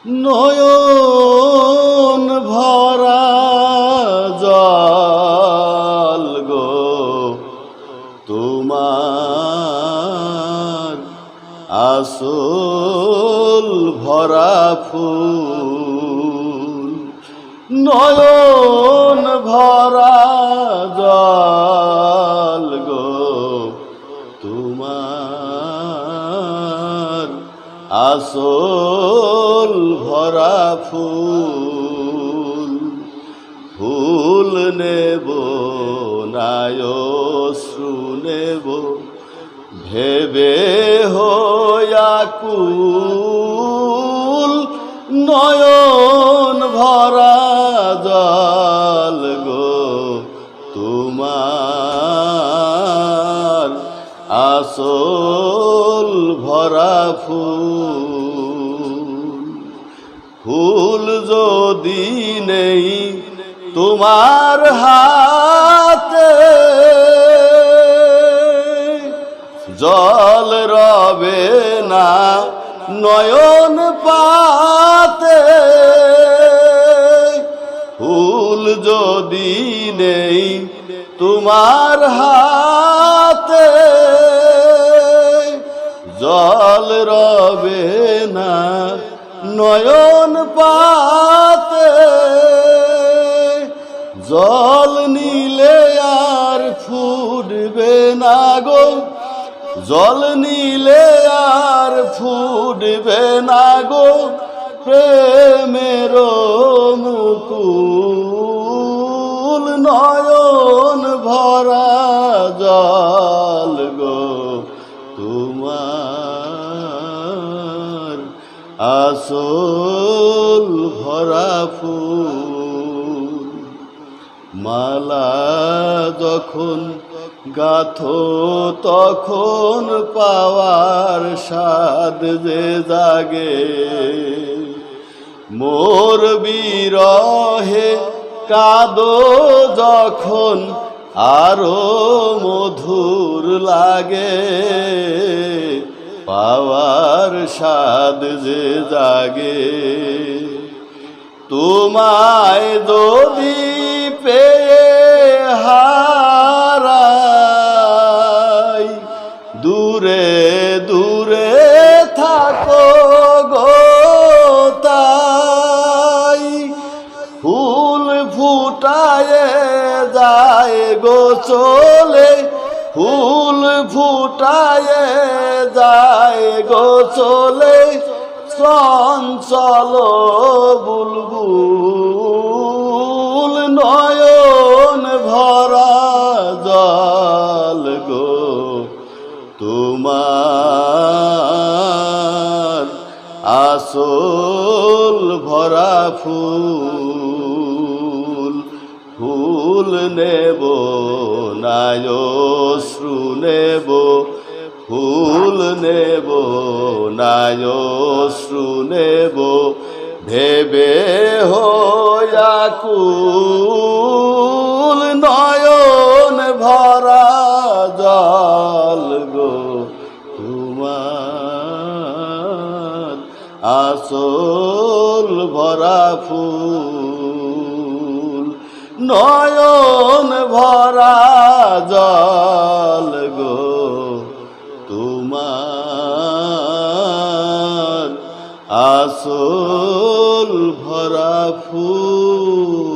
নয়ন ভরা জল গো তোমার আসল ভরা ফুল। নয়ন ভরা জল গো তোমার আসল ভরা ফুল। ফুল নেব নায়শ্রু নেব ভেবে হয়াকুল। নয়ন ভরা জল গো তোমার আসল ভরা ফুল। ফুল যদি নেই তোমার হাতে জল রবে না নয়ন পাতে। ফুল যদি নেই তোমার হাতে জল রবে না নয়ন পাতে। জল নিলে আর ফুটবে না গো, জল নিলে আর ফুটবে না গো প্রেমের মুকুল। নয়ন ভরা জল গো তোমার আসল ভরা ফুল। মালা যখন গাথো তখন পাওয়ার স্বাদ যে জাগে। মোর বিরহে কাঁদো যখন আরো মধুর লাগে। পাওয়ার স্বাদ যে জাগে। তোমায় যদি পেয়ে হারাই দূরে দূরে থাকো গো তাই। ফুল ফুটায়ে যায় গো চলে, ফুল ফুটায়ে যায় গো চলে চঞ্চল বুলবুল। নয়ন ভরা জল গো তোমার আসল ভরা ফুল। ফুল নেব নায়শ্রু নেব ফুল নেব নায়শ্রু নেব ভেবে হয়াকুল। নয়ন ভরা জল গো তোমার আসল ভরা ফুল। নয়ন ভরা জল গো তোমার আসল ভরা ফুল।